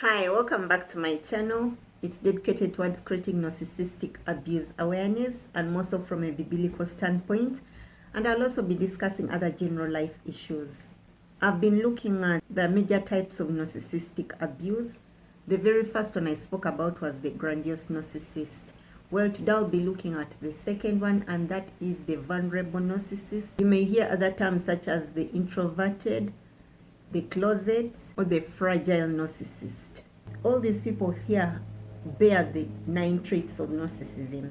Hi, welcome back to my channel. It's dedicated towards creating narcissistic abuse awareness and more so from a biblical standpoint. And I'll also be discussing other general life issues. I've been looking at the major types of narcissistic abuse. The very first one I spoke about was the grandiose narcissist. Well, today I'll be looking at the second one, and that is the vulnerable narcissist. You may hear other terms such as the introverted, the closet, or the fragile narcissist. All these people here bear the 9 traits of narcissism: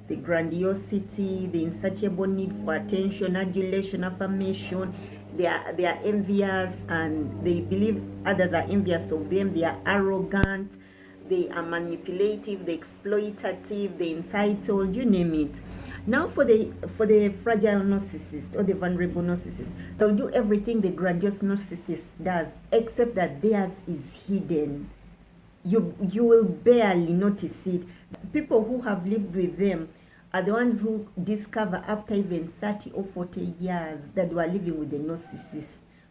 the grandiosity, the insatiable need for attention, adulation, affirmation. They are envious, and they believe others are envious of them. They are arrogant, they are manipulative, the exploitative, the entitled, you name it. Now for the fragile narcissist or the vulnerable narcissist, they'll do everything the grandiose narcissist does, except that theirs is hidden. You will barely notice it. People who have lived with them are the ones who discover after even 30 or 40 years that they were living with the narcissist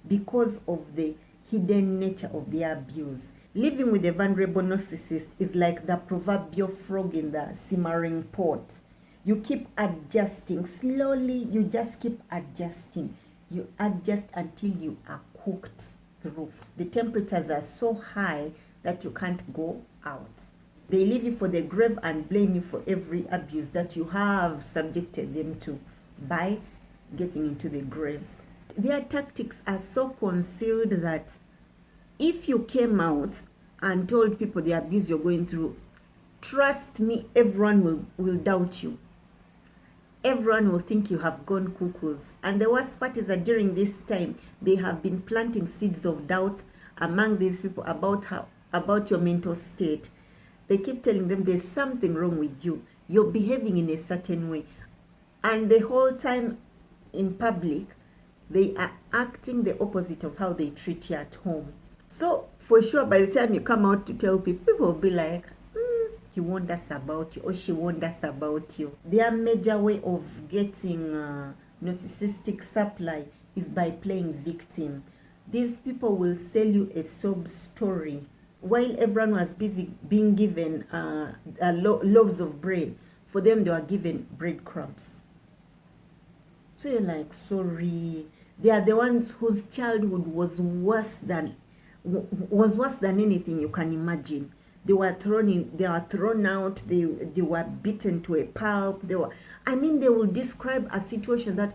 because of the hidden nature of their abuse. Living with a vulnerable narcissist is like the proverbial frog in the simmering pot. You keep adjusting. Slowly, you just keep adjusting. You adjust until you are cooked through. The temperatures are so high that you can't go out. They leave you for the grave and blame you for every abuse that you have subjected them to by getting into the grave. Their tactics are so concealed that if you came out and told people the abuse you're going through, trust me, everyone will doubt you. Everyone will think you have gone cuckoos. And the worst part is that during this time, they have been planting seeds of doubt among these people about your mental state. They keep telling them there's something wrong with you. You're behaving in a certain way. And the whole time in public, they are acting the opposite of how they treat you at home. So for sure, by the time you come out to tell people, people will be like, he warned us about you, or she warned us about you. Their major way of getting narcissistic supply is by playing victim. These people will sell you a sob story. While everyone was busy being given loaves of bread, for them they were given breadcrumbs. So you're like, sorry. They are the ones whose childhood was worse than anything you can imagine. They were thrown out, they were beaten to a pulp. They will describe a situation that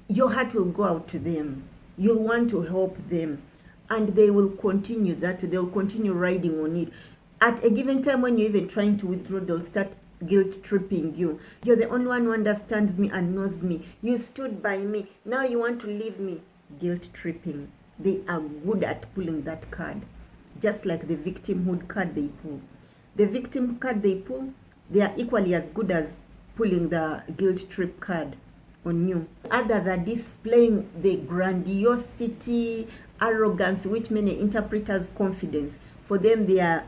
your heart will go out to them. You'll want to help them. And they will continue that. They'll continue riding on it. At a given time when you're even trying to withdraw, they'll start guilt tripping you. You're the only one who understands me and knows me. You stood by me. Now you want to leave me. Guilt tripping. They are good at pulling that card. Just like the victimhood card they pull. The victim card they pull, they are equally as good as pulling the guilt trip card on you. Others are displaying the grandiosity, arrogance, which many interpret as confidence. For them, they are,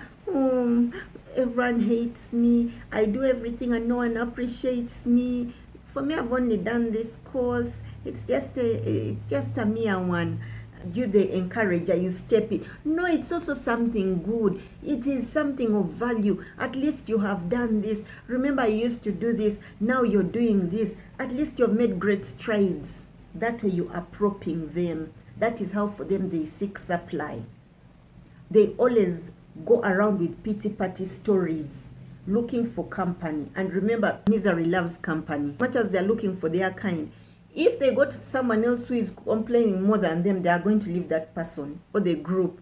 everyone hates me. I do everything and no one appreciates me. For me, I've only done this course. It's just a mere one. You the encourager, you step in. No, it's also something good. It is something of value. At least you have done this. Remember, you used to do this. Now you're doing this. At least you've made great strides. That way you are propping them. That is how for them they seek supply. They always go around with pity party stories, looking for company. And remember, misery loves company. Much as they're looking for their kind, if they go to someone else who is complaining more than them, they are going to leave that person or the group.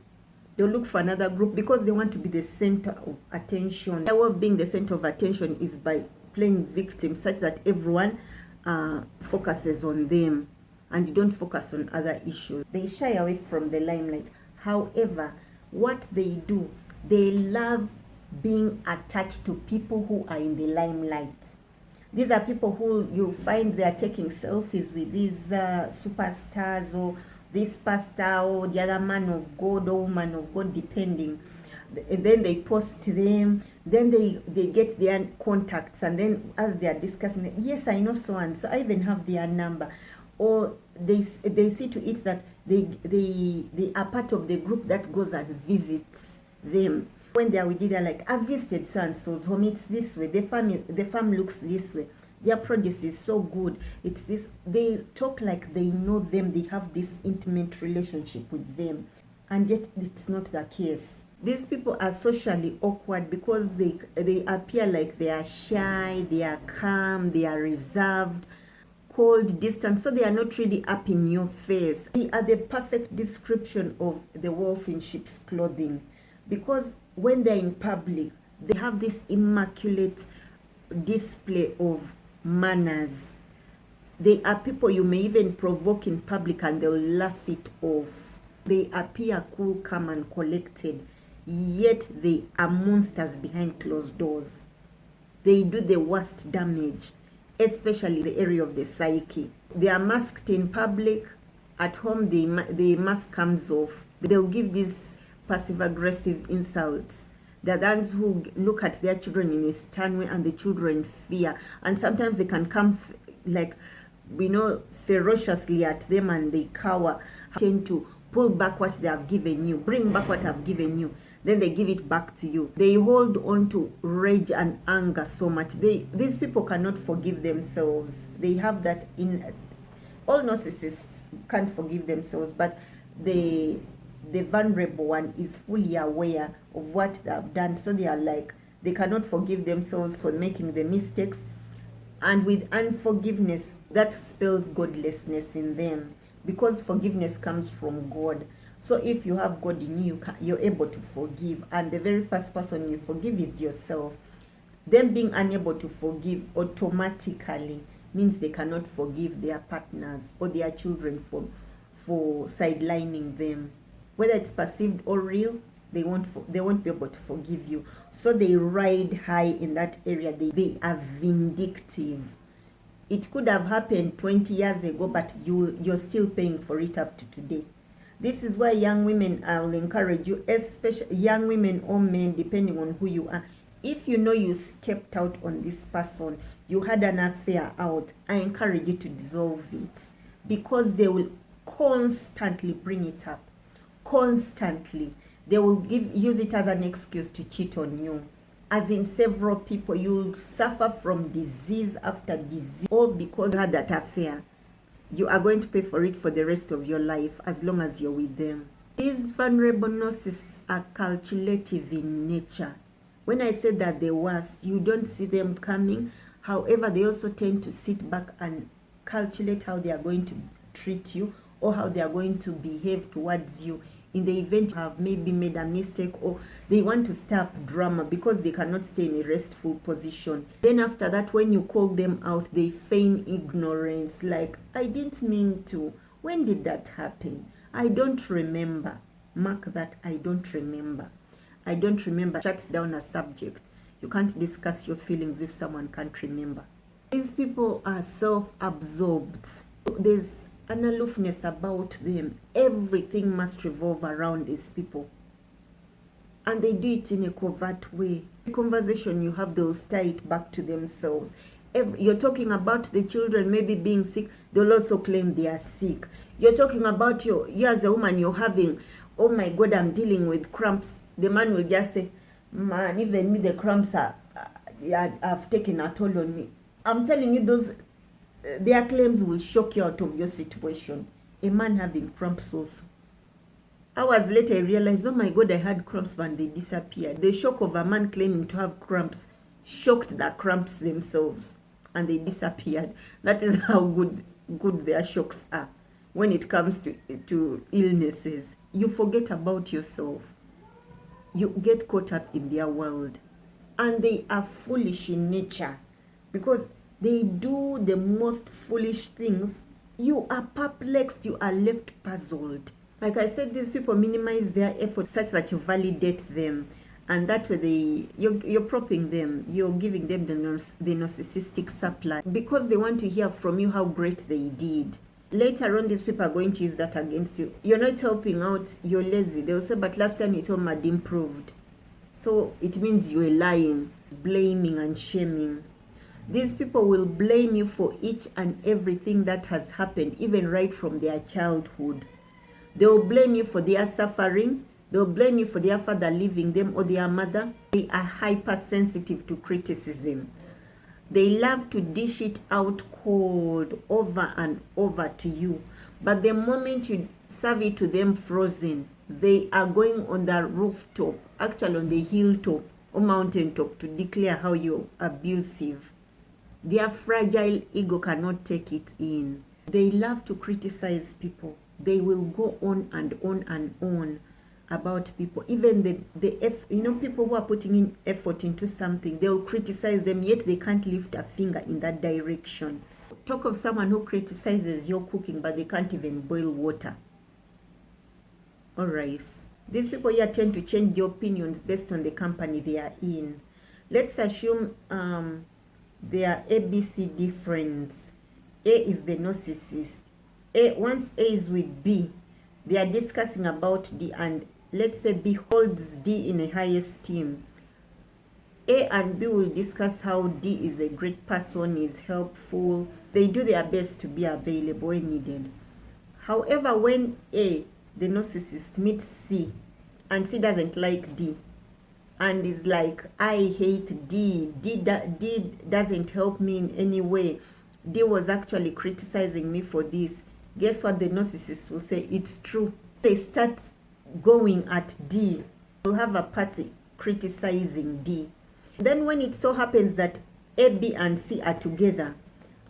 They'll look for another group because they want to be the center of attention. Their way of being the center of attention is by playing victim, such that everyone focuses on them and you don't focus on other issues. They shy away from the limelight. However, what they do, they love being attached to people who are in the limelight. These are people who you find they are taking selfies with these superstars, or this pastor, or the other man of God or woman of God, depending. And then they post them. Then they get their contacts, and then as they are discussing, yes, I know so and so. I even have their number. Or they see to it that they are part of the group that goes and visits them. When they are with you, they're like, I've visited so and so's home, it's this way, the farm looks this way, their produce is so good, it's this. They talk like they know them, they have this intimate relationship with them, and yet it's not the case. These people are socially awkward because they appear like they are shy, they are calm, they are reserved, cold, distant, so they are not really up in your face. They are the perfect description of the wolf in sheep's clothing, because when they're in public, they have this immaculate display of manners. They are people you may even provoke in public and they'll laugh it off. They appear cool, calm, and collected, yet they are monsters behind closed doors. They do the worst damage, especially the area of the psyche. They are masked in public. At home, the mask comes off. They'll give these passive-aggressive insults. They're the ones who look at their children in a stern way and the children fear. And sometimes they can come ferociously at them and they cower. Tend to pull back what they have given you, bring back what I've given you. Then they give it back to you. They hold on to rage and anger so much. These people cannot forgive themselves. They have that in all narcissists can't forgive themselves, but the vulnerable one is fully aware of what they have done. So they are like, they cannot forgive themselves for making the mistakes. And with unforgiveness, that spells godlessness in them, because forgiveness comes from God. So if you have God in you, you're able to forgive. And the very first person you forgive is yourself. Them being unable to forgive automatically means they cannot forgive their partners or their children for sidelining them. Whether it's perceived or real, they won't be able to forgive you. So they ride high in that area. They are vindictive. It could have happened 20 years ago, but you're still paying for it up to today. This is why young women, I will encourage you, especially young women or men, depending on who you are. If you know you stepped out on this person, you had an affair out, I encourage you to dissolve it, because they will constantly bring it up. Constantly. They will use it as an excuse to cheat on you. As in several people, you'll suffer from disease after disease, all because you had that affair. You are going to pay for it for the rest of your life as long as you're with them. These vulnerable narcissists are calculative in nature. When I said that the worst, you don't see them coming. However, they also tend to sit back and calculate how they are going to treat you or how they are going to behave towards you in the event you have maybe made a mistake, or they want to stir up drama because they cannot stay in a restful position. Then after that, when you call them out, they feign ignorance, like, I didn't mean to. When did that happen? I don't remember. Mark that, I don't remember. I don't remember. Shuts down a subject. You can't discuss your feelings if someone can't remember. These people are self-absorbed. There's an aloofness about them. Everything must revolve around these people. And they do it in a covert way. The conversation you have, they'll stir it back to themselves. You're talking about the children maybe being sick, they'll also claim they are sick. You're talking about you as a woman, you're having, oh my God, I'm dealing with cramps. The man will just say, man, even me, the cramps have taken a toll on me. I'm telling you, their claims will shock you out of your situation. A man having cramps also. Hours later, I realized, oh my God, I had cramps, and they disappeared. The shock of a man claiming to have cramps shocked the cramps themselves, and they disappeared. That is how good their shocks are. When it comes to illnesses, you forget about yourself. You get caught up in their world. And they are foolish in nature, because they do the most foolish things. You are perplexed, you are left puzzled. Like I said, these people minimize their efforts such that you validate them, and that way you're propping them, you're giving them the narcissistic supply, because they want to hear from you how great they did. Later on, these people are going to use that against you. You're not helping out, you're lazy. They'll say, but last time you told me I'd improved. So it means you're lying, blaming and shaming. These people will blame you for each and everything that has happened, even right from their childhood. They will blame you for their suffering. They'll blame you for their father leaving them or their mother. They are hypersensitive to criticism. They love to dish it out cold over and over to you. But the moment you serve it to them frozen, they are going on the rooftop, actually on the hilltop or mountaintop, to declare how you're abusive. Their fragile ego cannot take it in. They love to criticize people. They will go on and on and on about people. Even people who are putting in effort into something, they'll criticize them, yet they can't lift a finger in that direction. Talk of someone who criticizes your cooking, but they can't even boil water or rice. These people here tend to change their opinions based on the company they are in. Let's assume they are ABCD friends. A is the narcissist. Once A is with B, they are discussing about D, and let's say B holds D in a high esteem. A and B will discuss how D is a great person, is helpful. They do their best to be available when needed. However, when A, the narcissist, meets C, and C doesn't like D, and is like, I hate D. D doesn't help me in any way. D was actually criticizing me for this. Guess what the narcissist will say? It's true. They start going at D. They'll have a party criticizing D. Then when it so happens that A, B, and C are together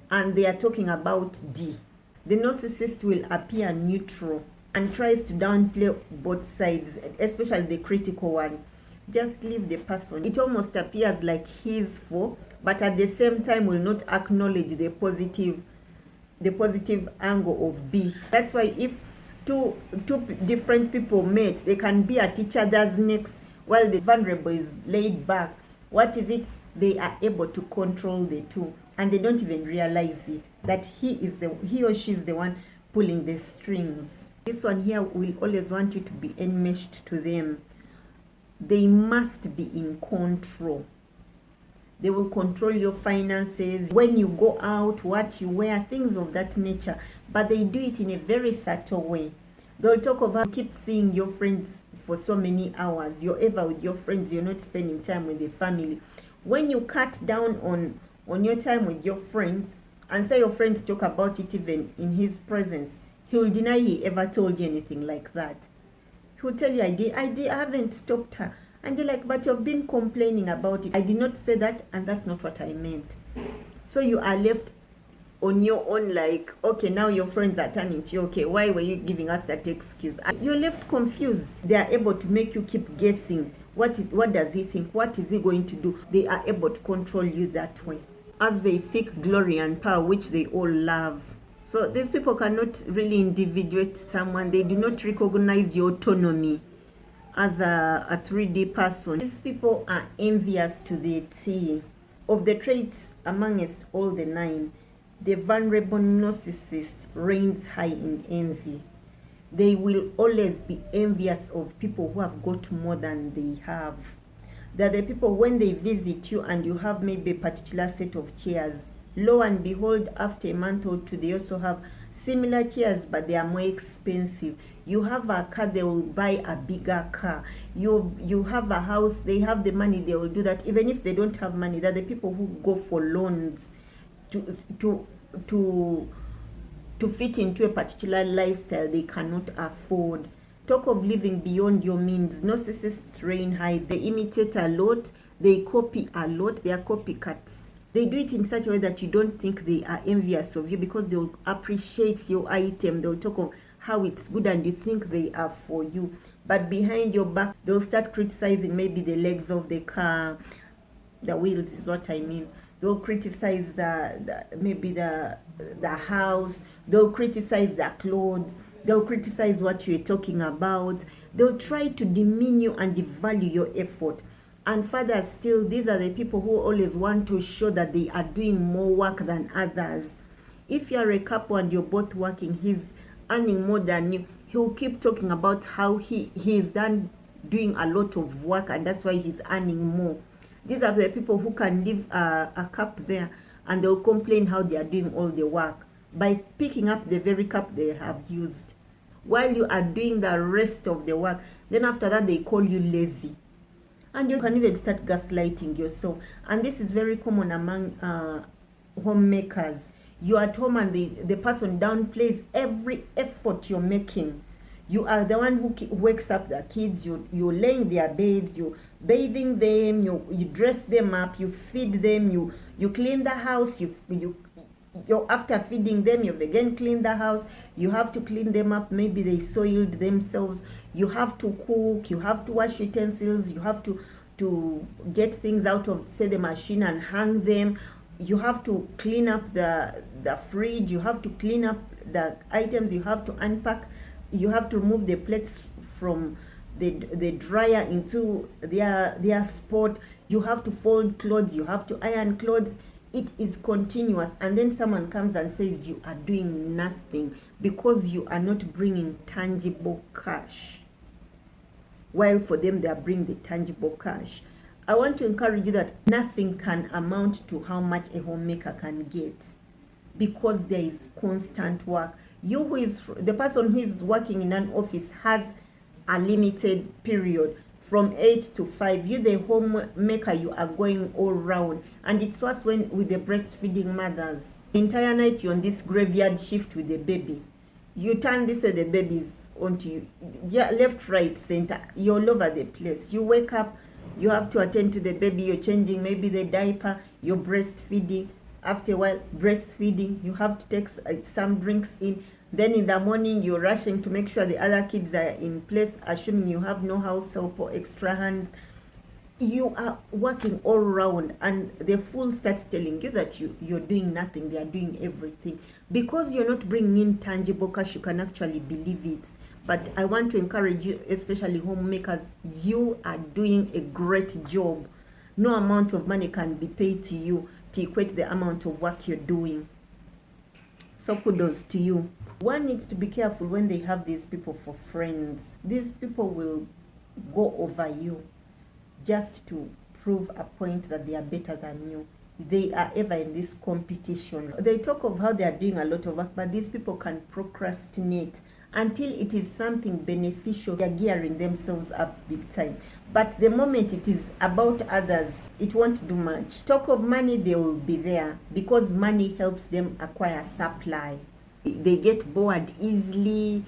and they are talking about D, the narcissist will appear neutral and tries to downplay both sides, especially the critical one. Just leave the person. It almost appears like he's for, but at the same time will not acknowledge the positive angle of B. That's why if two different people met, they can be at each other's necks while the vulnerable is laid back. What is it? They are able to control the two, and they don't even realize it, that he or she is the one pulling the strings. This one here will always want you to be enmeshed to them. They must be in control. They will control your finances, when you go out, what you wear, things of that nature. But they do it in a very subtle way. They'll talk of how you keep seeing your friends for so many hours. You're ever with your friends, you're not spending time with the family. When you cut down on your time with your friends, and say your friends talk about it even in his presence, he will deny he ever told you anything like that. He will tell you, I haven't stopped her. And you're like, but you've been complaining about it. I did not say that, and that's not what I meant. So you are left on your own, like, okay, now your friends are turning to you, okay, why were you giving us that excuse? And you're left confused. They are able to make you keep guessing. What does he think? What is he going to do? They are able to control you that way, as they seek glory and power, which they all love. So these people cannot really individuate someone. They do not recognize your autonomy as a 3D person. These people are envious to the T. Of the traits amongst all the 9, the vulnerable narcissist reigns high in envy. They will always be envious of people who have got more than they have. They're the people, when they visit you and you have maybe a particular set of chairs, lo and behold, after a month or two, they also have similar chairs, but they are more expensive. You have a car, they will buy a bigger car. You have a house, they have the money, they will do that. Even if they don't have money, they're the people who go for loans to fit into a particular lifestyle they cannot afford. Talk of living beyond your means. Narcissists reign high. They imitate a lot. They copy a lot. They are copycats. They do it in such a way that you don't think they are envious of you, because they'll appreciate your item. They'll talk of how it's good and you think they are for you. But behind your back, they'll start criticizing maybe the legs of the car, the wheels is what I mean. They'll criticize maybe the house. They'll criticize the clothes. They'll criticize what you're talking about. They'll try to demean you and devalue your effort. And further still, these are the people who always want to show that they are doing more work than others. If you're a couple and you're both working, he's earning more than you, he'll keep talking about how he's doing a lot of work, and that's why he's earning more. These are the people who can leave a cup there and they'll complain how they are doing all the work by picking up the very cup they have used. While you are doing the rest of the work, Then after that, they call you lazy. And you can even start gaslighting yourself. And this is very common among homemakers. You're at home and the person downplays every effort you're making. You are the one who wakes up the kids, you're laying their beds, you're bathing them, you dress them up, you feed them, you clean the house, you after feeding them, you again clean the house, you have to clean them up, maybe they soiled themselves, you have to cook, you have to wash utensils, you have to get things out of, say, the machine and hang them, you have to clean up the fridge, you have to clean up the items, you have to unpack, you have to remove the plates from the dryer into their spot, you have to fold clothes, you have to iron clothes. It is continuous. And then someone comes and says you are doing nothing because you are not bringing tangible cash, while for them they are bringing the tangible cash. I want to encourage you that nothing can amount to how much a homemaker can get, because there is constant work. The person who is working in an office has a limited period from 8 to 5. You, the homemaker, you are going all round. And it's worse with the breastfeeding mothers. The entire night you're on this graveyard shift with the baby. You turn this way, the baby's onto you. Yeah, left, right, center. You're all over the place. You wake up, you have to attend to the baby. You're changing maybe the diaper. You're breastfeeding. After a while, breastfeeding. You have to take some drinks in. Then in the morning, you're rushing to make sure the other kids are in place, assuming you have no house help or extra hands. You are working all around, and the fool starts telling you that you're doing nothing. They are doing everything. Because you're not bringing in tangible cash, you can actually believe it. But I want to encourage you, especially homemakers, you are doing a great job. No amount of money can be paid to you to equate the amount of work you're doing. So kudos to you. One needs to be careful when they have these people for friends. These people will go over you just to prove a point that they are better than you. They are ever in this competition. They talk of how they are doing a lot of work, but these people can procrastinate until it is something beneficial. They are gearing themselves up big time. But the moment it is about others, it won't do much. Talk of money, they will be there because money helps them acquire supply. They get bored easily,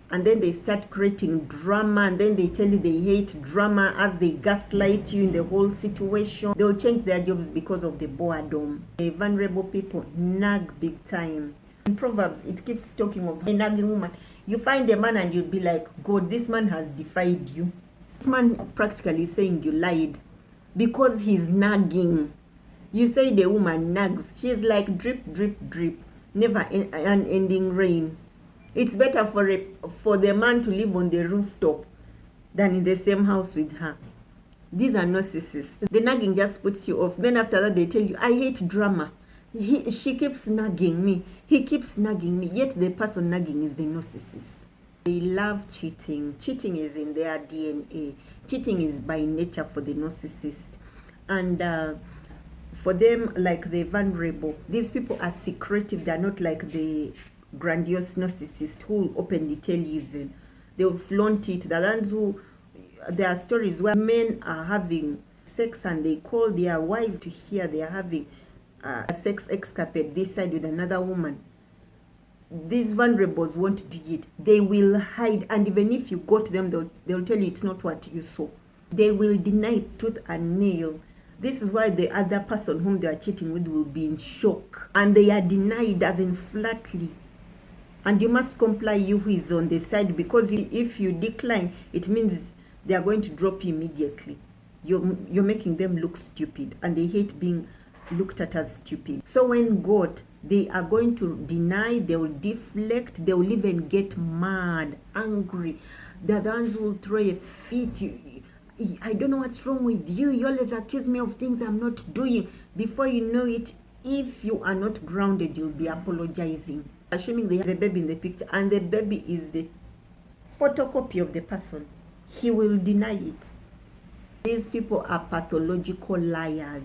and then they start creating drama, and then they tell you they hate drama as they gaslight you in the whole situation. They'll change their jobs because of the boredom. The vulnerable people nag big time. In Proverbs, it keeps talking of a nagging woman. You find a man and you'll be like, God, this man has defied you. This man practically saying you lied because he's nagging. You say the woman nags. She's like drip, drip, drip. Never an ending rain. It's better for the man to live on the rooftop than in the same house with her. These are narcissists. The nagging just puts you off. Then after that they tell you, I hate drama. She keeps nagging me. He keeps nagging me. Yet the person nagging is the narcissist. They love cheating. Cheating is in their DNA. Cheating is by nature for the narcissist. And for them, like the vulnerable, these people are secretive. They're not like the grandiose narcissist who will openly tell you even. They'll flaunt it. The ones who, there are stories where men are having sex and they call their wives to hear they are having a sex escapade this side with another woman. These vulnerables won't do it. They will hide, and even if you got them, they'll tell you it's not what you saw. They will deny tooth and nail. This is why the other person whom they are cheating with will be in shock, and they are denied as in flatly. And you must comply, you who is on the side, because if you decline, it means they are going to drop you immediately. You're making them look stupid, and they hate being looked at as stupid. So when got, they are going to deny, they will deflect, they will even get mad, angry. They're the ones who will throw a fit. I don't know what's wrong with you. You always accuse me of things I'm not doing. Before you know it, if you are not grounded, you'll be apologizing. Assuming there's a baby in the picture and the baby is the photocopy of the person, he will deny it. These people are pathological liars.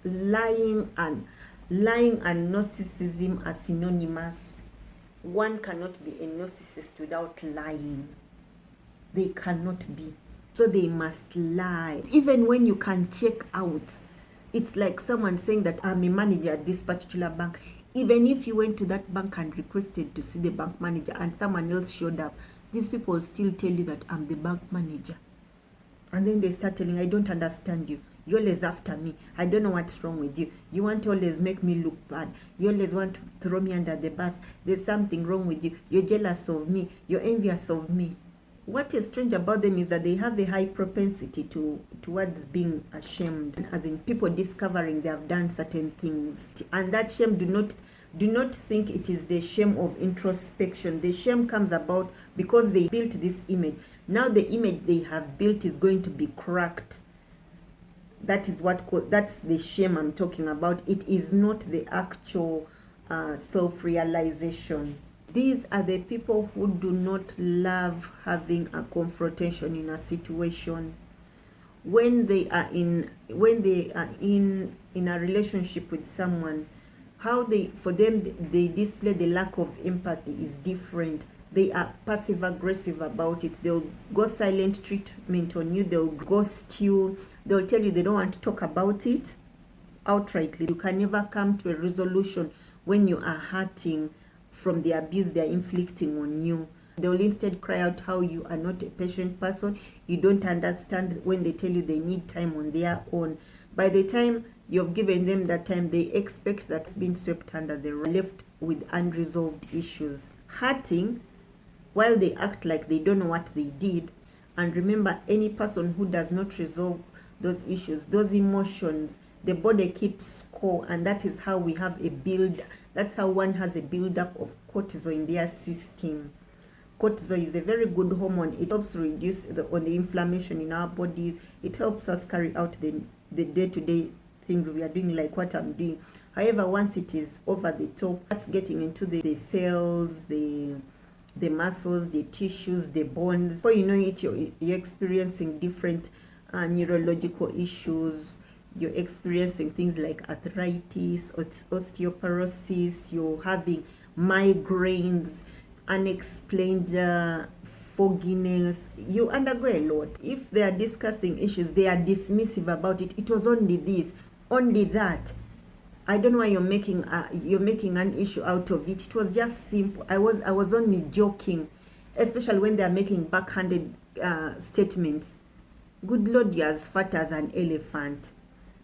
Lying and narcissism are synonymous. One cannot be a narcissist without lying. They cannot be. So they must lie. Even when you can check out, it's like someone saying that I'm a manager at this particular bank. Even if you went to that bank and requested to see the bank manager and someone else showed up, these people will still tell you that I'm the bank manager. And then they start telling you, I don't understand you. You're always after me. I don't know what's wrong with you. You want to always make me look bad. You always want to throw me under the bus. There's something wrong with you. You're jealous of me. You're envious of me. What is strange about them is that they have a high propensity towards being ashamed, as in people discovering they have done certain things. And that shame, do not think it is the shame of introspection. The shame comes about because they built this image. Now the image they have built is going to be cracked. That's the shame I'm talking about. It is not the actual self-realization. These are the people who do not love having a confrontation in a situation. When they are in a relationship with someone, for them they display the lack of empathy is different. They are passive aggressive about it. They'll go silent treatment on you. They'll ghost you. They'll tell you they don't want to talk about it outrightly. You can never come to a resolution when you are hurting from the abuse they are inflicting on you. They'll instead cry out how you are not a patient person. You don't understand when they tell you they need time on their own. By the time you've given them that time, they expect that's been swept under the rug, left with unresolved issues. Hurting while they act like they don't know what they did. And remember, any person who does not resolve those issues, those emotions, the body keeps score, and that is how we have that's how one has a build-up of cortisol in their system. Cortisol is a very good hormone. It helps reduce the inflammation in our bodies. It helps us carry out the day-to-day things we are doing, like what I'm doing. However, once it is over the top, that's getting into the cells, the muscles, the tissues, the bones. Before you know it, you're experiencing different neurological issues. You're experiencing things like arthritis, osteoporosis. You're having migraines, unexplained fogginess. You undergo a lot. If they are discussing issues, they are dismissive about it. It was only this, only that. I don't know why you're making an issue out of it. It was just simple. I was only joking, especially when they are making backhanded statements. Good Lord, you're as fat as an elephant.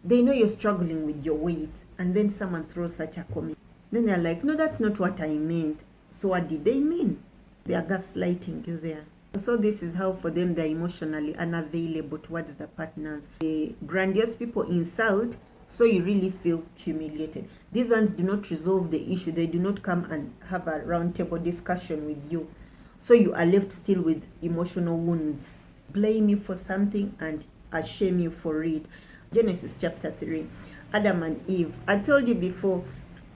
They know you're struggling with your weight, and then someone throws such a comment. Then they're like, no, that's not what I meant. So what did they mean? They are gaslighting you there. So this is how for them they're emotionally unavailable towards the partners. The grandiose people insult, so you really feel humiliated. These ones do not resolve the issue. They do not come and have a roundtable discussion with you. So you are left still with emotional wounds. Blame you for something and shame you for it. Genesis chapter 3, Adam and Eve. I told you before,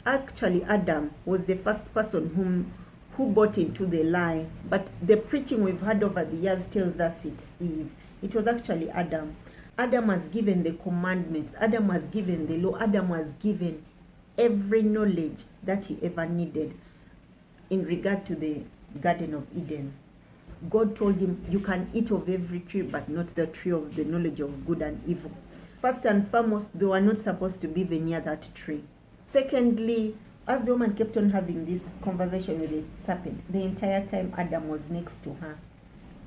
actually Adam was the first person who bought into the lie, but the preaching we've had over the years tells us it's Eve. It was actually Adam. Adam was given the commandments. Adam was given the law. Adam was given every knowledge that he ever needed in regard to the Garden of Eden. God told him, you can eat of every tree, but not the tree of the knowledge of good and evil. First and foremost, they were not supposed to be near that tree. Secondly, as the woman kept on having this conversation with the serpent, the entire time Adam was next to her.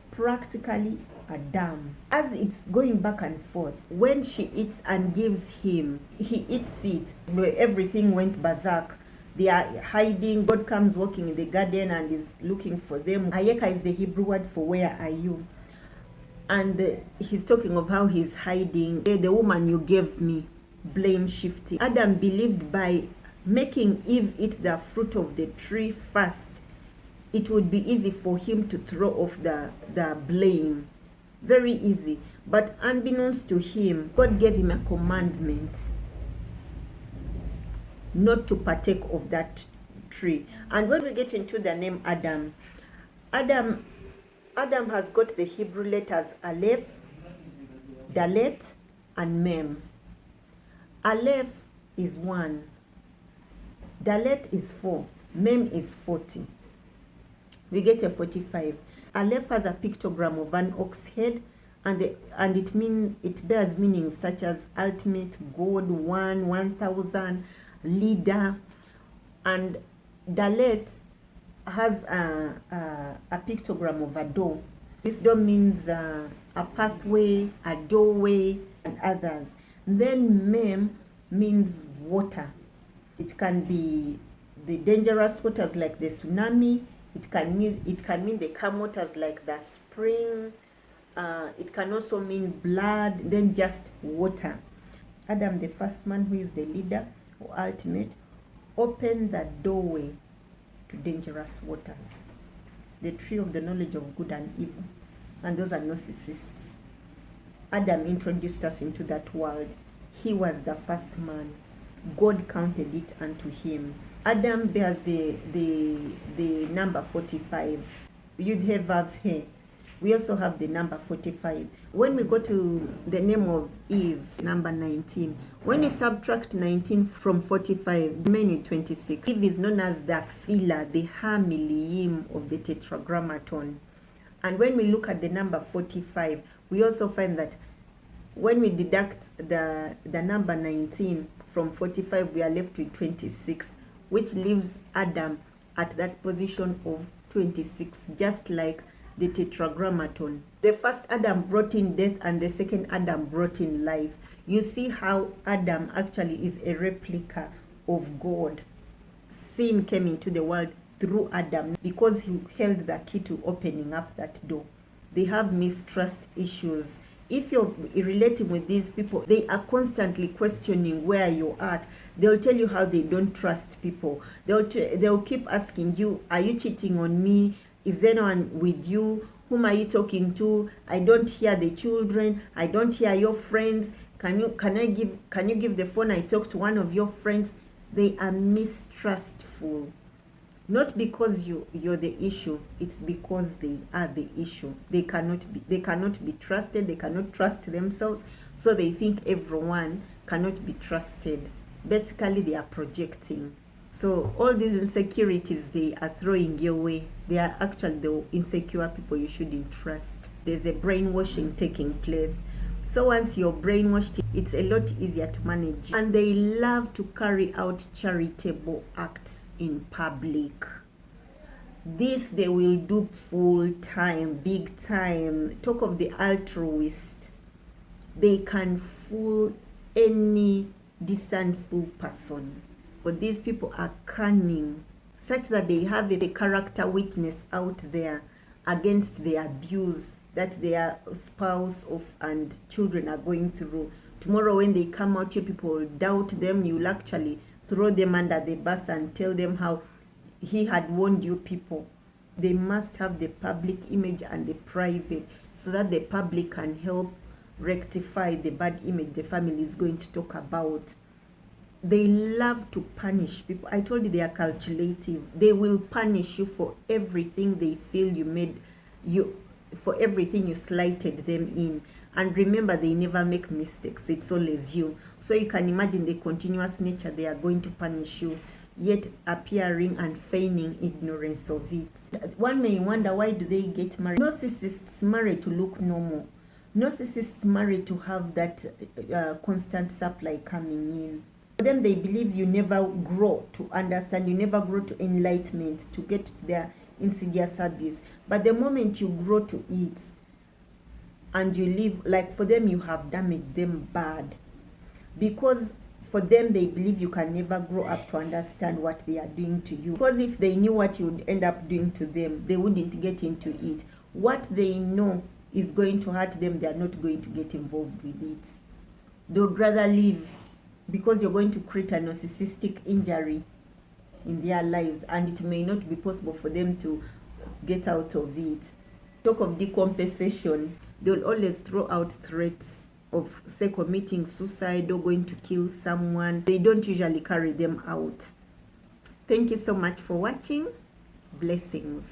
Practically a dam. As it's going back and forth, when she eats and gives him, he eats it. Everything went berserk. They are hiding. God comes walking in the garden and is looking for them. Ayeka is the Hebrew word for where are you? And he's talking of how he's hiding. The woman you gave me, blame shifting. Adam believed by making Eve eat the fruit of the tree first, it would be easy for him to throw off the blame. Very easy. But unbeknownst to him, God gave him a commandment not to partake of that tree. And when we get into the name Adam has got the Hebrew letters Aleph, Dalet, and Mem. Aleph is 1. Dalet is 4. Mem is 40. We get a 45. Aleph has a pictogram of an ox head, and it bears meanings such as ultimate, God, 1,000, leader. And Dalet has a pictogram of a door. This door means a pathway, a doorway, and others. Then Mem means water. It can be the dangerous waters like the tsunami. It can mean the calm waters like the spring. It can also mean blood, then just water. Adam, the first man who is the leader or ultimate, opened the doorway to dangerous waters. The tree of the knowledge of good and evil. And those are narcissists. Adam introduced us into that world. He was the first man. God counted it unto him. Adam bears the number 45. Yud He Vav He. We also have the number 45. When we go to the name of Eve, number 19, when you subtract 19 from 45, remaining 26. Eve is known as the filler, the hamiliim of the tetragrammaton. And when we look at the number 45, we also find that when we deduct the number 19 from 45, we are left with 26, which leaves Adam at that position of 26, just like the tetragrammaton. The first Adam brought in death and the second Adam brought in life. You see how Adam actually is a replica of God. Sin came into the world through Adam because he held the key to opening up that door. They have mistrust issues. If you're relating with these people, they are constantly questioning where you're at. They'll tell you how they don't trust people. They'll keep asking you, are you cheating on me? Is there anyone with you? Whom are you talking to? I don't hear the children. I don't hear your friends. Can you give the phone? I talk to one of your friends. They are mistrustful. Not because you're the issue, it's because they are the issue. They cannot be trusted, they cannot trust themselves, so they think everyone cannot be trusted. Basically, they are projecting. So all these insecurities they are throwing your way, they are actually the insecure people you shouldn't trust. There's a brainwashing taking place. So once you're brainwashed, it's a lot easier to manage. And they love to carry out charitable acts in public. This they will do full time, big time. Talk of the altruist. They can fool any discernful person. But these people are cunning, such that they have a character witness out there against the abuse that their spouse and children are going through. Tomorrow when they come out, you people will doubt them. You'll actually throw them under the bus and tell them how he had warned you people. They must have the public image and the private, so that the public can help rectify the bad image the family is going to talk about. They love to punish people. I told you they are calculative. They will punish you for everything they feel for everything you slighted them in. And remember, they never make mistakes. It's always you. So you can imagine the continuous nature they are going to punish you, yet appearing and feigning ignorance of it. One may wonder, why do they get married? Narcissists marry to look normal. Narcissists marry to have that constant supply coming in. For them, they believe you never grow to understand, you never grow to enlightenment, to get to their insidious abuse. But the moment you grow to it and you live, like for them, you have damaged them bad. Because for them, they believe you can never grow up to understand what they are doing to you. Because if they knew what you would end up doing to them, they wouldn't get into it. What they know is going to hurt them, they are not going to get involved with it. They would rather leave, because you're going to create a narcissistic injury in their lives, and it may not be possible for them to get out of it. Talk of decompensation, they'll always throw out threats of, say, committing suicide or going to kill someone. They don't usually carry them out. Thank you so much for watching. Blessings.